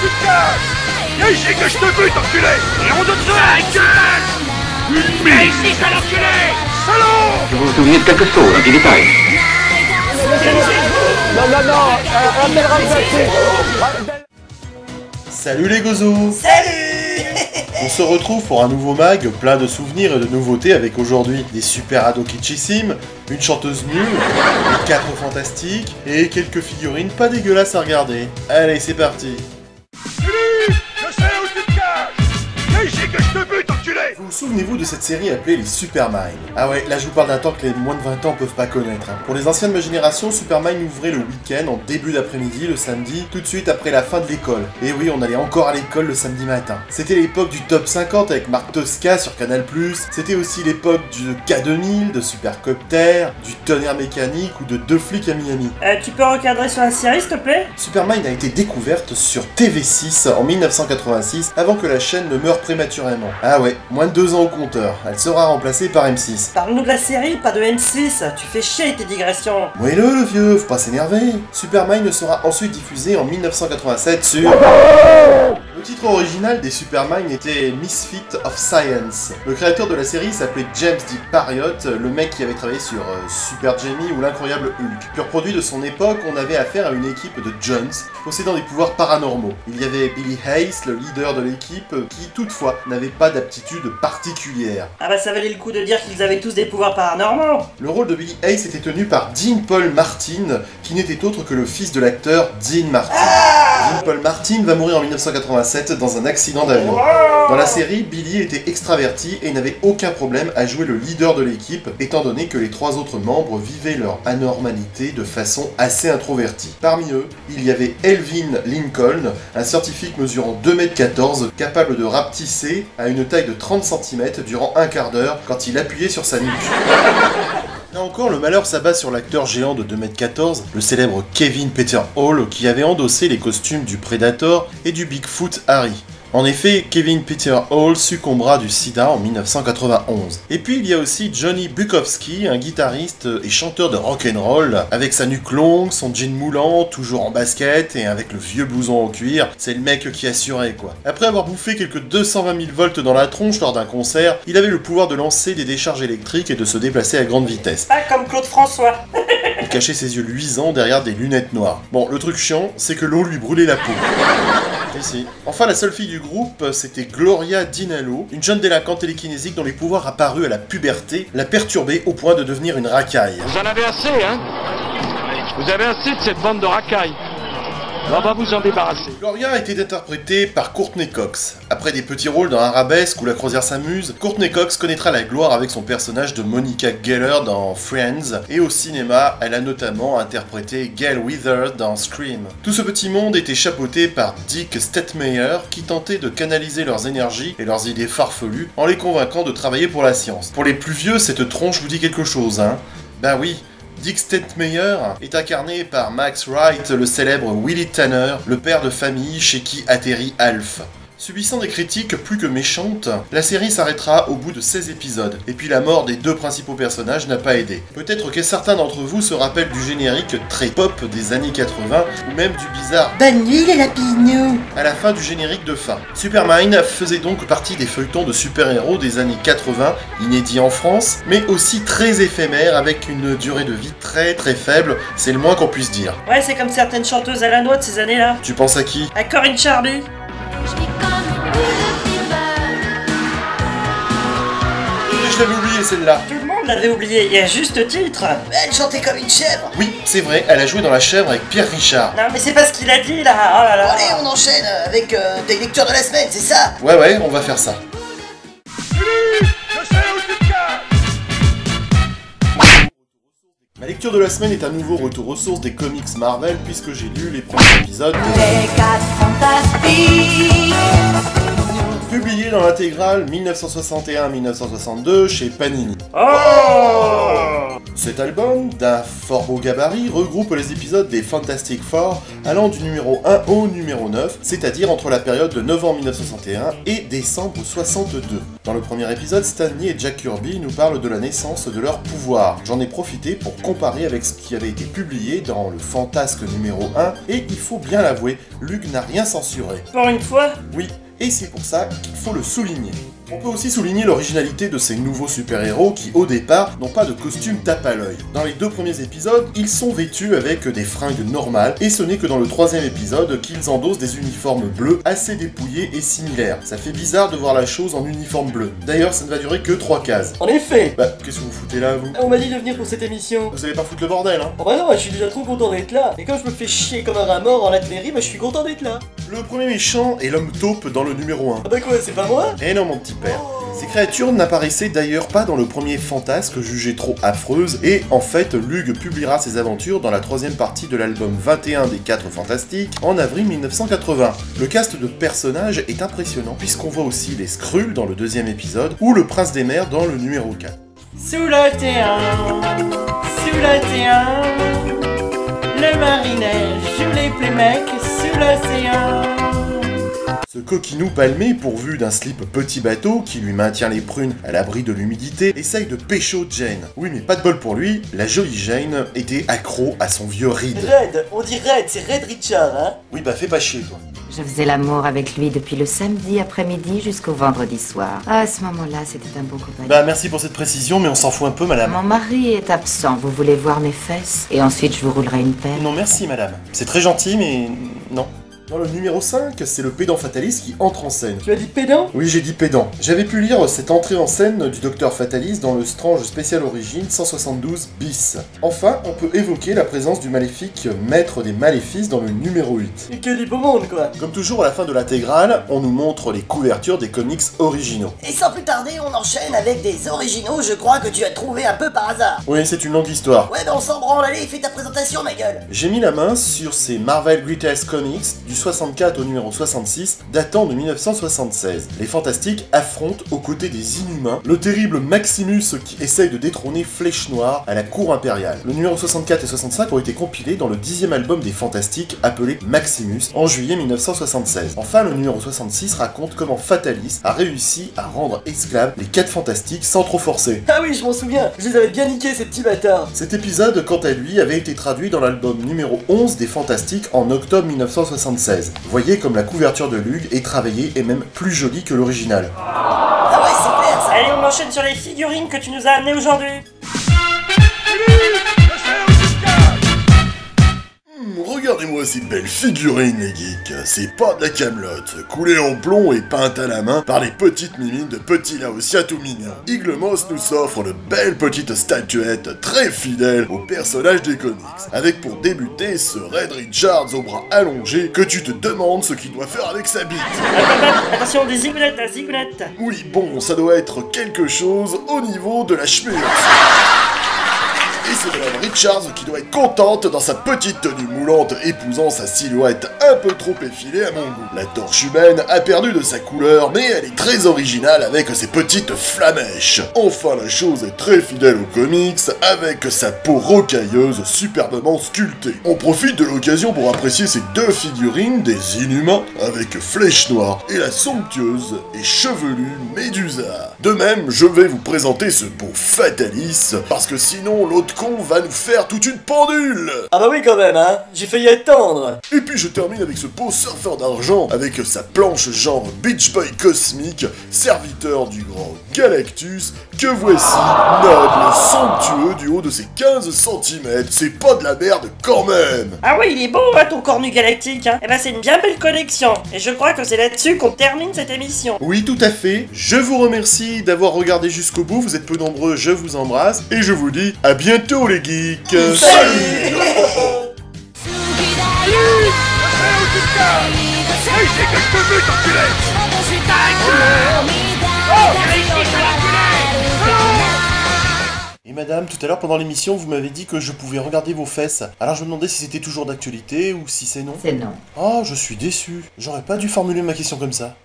tu te caches? Viens ici que je te bute, enculé! Et on donne ça! Gueule! Viens ici, sale enculé! Salaud! Vous vous souvenez de quelque chose, un petit détail? Salut les gozos! Salut! On se retrouve pour un nouveau mag plein de souvenirs et de nouveautés avec aujourd'hui des super ados kitschissimes, une chanteuse nulle, des 4 fantastiques et quelques figurines pas dégueulasses à regarder. Allez, c'est parti! Philippe! Je sais où tu te caches! Viens ici que je te bute, enculé! Vous souvenez-vous de cette série appelée les Supermind? Ah ouais, là je vous parle d'un temps que les moins de 20 ans peuvent pas connaître. Pour les anciens de ma génération, Supermind ouvrait le week-end en début d'après-midi, le samedi, tout de suite après la fin de l'école. Et oui, on allait encore à l'école le samedi matin. C'était l'époque du top 50 avec Marc Tosca sur Canal+, c'était aussi l'époque du K2000, de Supercopter, du Tonnerre Mécanique ou de Deux flics à Miami. Tu peux recadrer sur la série, s'il te plaît? Supermind a été découverte sur TV6 en 1986 avant que la chaîne ne meure prématurément. Ah ouais, moins de 2 ans au compteur. Elle sera remplacée par M6. Parle-nous de la série, pas de M6. Tu fais chier tes digressions. Oui le vieux, faut pas s'énerver. Supermind sera ensuite diffusé en 1987 sur... Le titre original des Supermind était Misfit of Science. Le créateur de la série s'appelait James D. Parriott, le mec qui avait travaillé sur Super Jamie ou l'Incroyable Hulk. Pur produit de son époque, on avait affaire à une équipe de Jones possédant des pouvoirs paranormaux. Il y avait Billy Hayes, le leader de l'équipe, qui toutefois n'avait pas d'aptitude particulière. Ah bah ça valait le coup de dire qu'ils avaient tous des pouvoirs paranormaux. Le rôle de Billy Hayes était tenu par Dean Paul Martin, qui n'était autre que le fils de l'acteur Dean Martin. Dean Paul Martin va mourir en 1987 dans un accident d'avion. Dans la série, Billy était extraverti et n'avait aucun problème à jouer le leader de l'équipe, étant donné que les 3 autres membres vivaient leur anormalité de façon assez introvertie. Parmi eux, il y avait Elvin Lincoln, un scientifique mesurant 2,14 m, capable de rapetisser à une taille de 30 cm durant un quart d'heure quand il appuyait sur sa nuque. Là encore, le malheur s'abat sur l'acteur géant de 2,14 m, le célèbre Kevin Peter Hall, qui avait endossé les costumes du Predator et du Bigfoot Harry. En effet, Kevin Peter Hall succombera du sida en 1991. Et puis il y a aussi Johnny Bukowski, un guitariste et chanteur de rock'n'roll, avec sa nuque longue, son jean moulant, toujours en basket et avec le vieux blouson en cuir. C'est le mec qui assurait quoi. Après avoir bouffé quelques 220 000 volts dans la tronche lors d'un concert, il avait le pouvoir de lancer des décharges électriques et de se déplacer à grande vitesse. Pas comme Claude François. Il cachait ses yeux luisants derrière des lunettes noires. Bon, le truc chiant, c'est que l'eau lui brûlait la peau. Ici. Enfin, la seule fille du groupe, c'était Gloria Dinalo, une jeune délinquante télékinésique dont les pouvoirs apparus à la puberté la perturbaient au point de devenir une racaille. Vous en avez assez, hein? Vous avez assez de cette bande de racailles. On va vous en débarrasser. Gloria a été interprétée par Courtney Cox. Après des petits rôles dans Arabesque ou La croisière s'amuse, Courtney Cox connaîtra la gloire avec son personnage de Monica Geller dans Friends, et au cinéma, elle a notamment interprété Gail Weathers dans Scream. Tout ce petit monde était chapeauté par Dick Stettmeyer, qui tentait de canaliser leurs énergies et leurs idées farfelues en les convainquant de travailler pour la science. Pour les plus vieux, cette tronche vous dit quelque chose, hein? Bah oui. Dick Stettmeyer est incarné par Max Wright, le célèbre Willie Tanner, le père de famille chez qui atterrit Alf. Subissant des critiques plus que méchantes, la série s'arrêtera au bout de 16 épisodes, et puis la mort des 2 principaux personnages n'a pas aidé. Peut-être que certains d'entre vous se rappellent du générique très pop des années 80, ou même du bizarre Bonne nuit les lapinous à la fin du générique de fin. Supermind faisait donc partie des feuilletons de super-héros des années 80, inédits en France, mais aussi très éphémères, avec une durée de vie très faible, c'est le moins qu'on puisse dire. Ouais, c'est comme certaines chanteuses à la noix de ces années-là. Tu penses à qui? À Corinne Charby. Je l'avais oublié celle-là. Tout le monde l'avait oublié, et à juste titre. Elle chantait comme une chèvre. Oui, c'est vrai, elle a joué dans La Chèvre avec Pierre Richard. Non mais c'est pas ce qu'il a dit là, oh là là. Allez, on enchaîne avec des lectures de la semaine, c'est ça? Ouais, on va faire ça. Philippe! Je sais où tu te caches! Ma lecture de la semaine est un nouveau retour aux sources des comics Marvel, puisque j'ai lu les premiers épisodes de... Les 4 fantastiques. Publié dans l'intégrale 1961-1962 chez Panini. Oh! Cet album, d'un fort beau gabarit, regroupe les épisodes des Fantastic Four allant du numéro 1 au numéro 9, c'est-à-dire entre la période de novembre 1961 et décembre 62. Dans le premier épisode, Stan Lee et Jack Kirby nous parlent de la naissance de leur pouvoir. J'en ai profité pour comparer avec ce qui avait été publié dans le Fantasque numéro 1, et il faut bien l'avouer, Luke n'a rien censuré. Pour une fois? Oui, et c'est pour ça qu'il faut le souligner. On peut aussi souligner l'originalité de ces nouveaux super-héros qui, au départ, n'ont pas de costume tape à l'œil. Dans les 2 premiers épisodes, ils sont vêtus avec des fringues normales, et ce n'est que dans le 3e épisode qu'ils endossent des uniformes bleus assez dépouillés et similaires. Ça fait bizarre de voir la chose en uniforme bleu. D'ailleurs, ça ne va durer que 3 cases. En effet! Bah, qu'est-ce que vous foutez là, vous? On m'a dit de venir pour cette émission. Vous allez pas foutre le bordel, hein? Oh bah non, je suis déjà trop content d'être là. Et comme je me fais chier comme un rat mort en Latverie, bah je suis content d'être là. Le premier méchant est l'homme taupe dans le numéro 1. Ah bah quoi, c'est pas moi? Eh non, mon petit père. Ces créatures n'apparaissaient d'ailleurs pas dans le premier Fantasque jugé trop affreuse, et en fait, Lug publiera ses aventures dans la 3e partie de l'album 21 des 4 Fantastiques en avril 1980. Le cast de personnages est impressionnant, puisqu'on voit aussi les Skrulls dans le 2e épisode, ou le Prince des Mers dans le numéro 4. Sous l'océan, le marinet joue les playmacs sous l'océan. Ce coquinou palmé, pourvu d'un slip petit bateau qui lui maintient les prunes à l'abri de l'humidité, essaye de pécho Jane. Oui, mais pas de bol pour lui, la jolie Jane était accro à son vieux Reed. Red, on dit Red, c'est Red Richard, hein? Oui, bah fais pas chier, toi. Je faisais l'amour avec lui depuis le samedi après-midi jusqu'au vendredi soir. À ce moment-là, c'était un beau compagnon. Bah merci pour cette précision, mais on s'en fout un peu, madame. Mon mari est absent, vous voulez voir mes fesses? Et ensuite, je vous roulerai une pelle. Non, merci, madame. C'est très gentil, mais non. Dans le numéro 5, c'est le pédant fataliste qui entre en scène. Tu as dit pédant? Oui, j'ai dit pédant. J'avais pu lire cette entrée en scène du Docteur Fataliste dans le Strange Special Origins 172 bis. Enfin, on peut évoquer la présence du maléfique Maître des Maléfices dans le numéro 8. Et que du beau monde, quoi. Comme toujours, à la fin de l'intégrale, on nous montre les couvertures des comics originaux. Et sans plus tarder, on enchaîne avec des originaux, je crois que tu as trouvé un peu par hasard. Oui, c'est une longue histoire. Ouais, bah on s'en branle, allez, fais ta présentation, ma gueule. J'ai mis la main sur ces Marvel Greatest Comics du 64 au numéro 66, datant de 1976. Les Fantastiques affrontent aux côtés des Inhumains le terrible Maximus qui essaye de détrôner Flèche Noire à la cour impériale. Le numéro 64 et 65 ont été compilés dans le 10e album des Fantastiques appelé Maximus en juillet 1976. Enfin, le numéro 66 raconte comment Fatalis a réussi à rendre esclaves les 4 Fantastiques sans trop forcer. Ah oui, je m'en souviens, je les avais bien niqués, ces petits bâtards. Cet épisode, quant à lui, avait été traduit dans l'album numéro 11 des Fantastiques en octobre 1976. Voyez comme la couverture de Lug est travaillée et même plus jolie que l'original. Ah ouais, c'est clair, ça. Allez, on enchaîne sur les figurines que tu nous as amenées aujourd'hui. Regardez-moi ces belles figurines, les geeks. C'est pas de la camelote, coulée en plomb et peinte à la main par les petites mimines de petits Laotiens tout mignons. Iglemoss nous offre de belles petites statuettes très fidèles aux personnages des comics, avec pour débuter ce Red Richards au bras allongé que tu te demandes ce qu'il doit faire avec sa bite. Attention, des zigounettes, des zigounettes. Oui, bon, ça doit être quelque chose au niveau de la schmurz. Et c'est Madame Richards qui doit être contente dans sa petite tenue moulante épousant sa silhouette un peu trop effilée à mon goût. La torche humaine a perdu de sa couleur, mais elle est très originale avec ses petites flamèches. Enfin, la chose est très fidèle aux comics avec sa peau rocailleuse superbement sculptée. On profite de l'occasion pour apprécier ces 2 figurines des Inhumains avec Flèche Noire et la somptueuse et chevelue Médusa. De même, je vais vous présenter ce beau Fatalis parce que sinon l'autre con va nous faire toute une pendule. Ah bah oui quand même, hein, j'ai failli attendre. Et puis je termine avec ce beau surfeur d'argent, avec sa planche genre Beach Boy cosmique, serviteur du grand Galactus, que voici, noble, somptueux du haut de ses 15 cm. C'est pas de la merde quand même. Ah oui, il est beau, hein, ton cornu galactique, hein. Eh ben c'est une bien belle collection, et je crois que c'est là-dessus qu'on termine cette émission. Oui, tout à fait. Je vous remercie d'avoir regardé jusqu'au bout, vous êtes peu nombreux, je vous embrasse, et je vous dis à bientôt les geeks. Salut. C'est que je te bute, enculé! Et madame, tout à l'heure pendant l'émission, vous m'avez dit que je pouvais regarder vos fesses. Alors je me demandais si c'était toujours d'actualité ou si c'est non. C'est non. Oh, je suis déçu. J'aurais pas dû formuler ma question comme ça.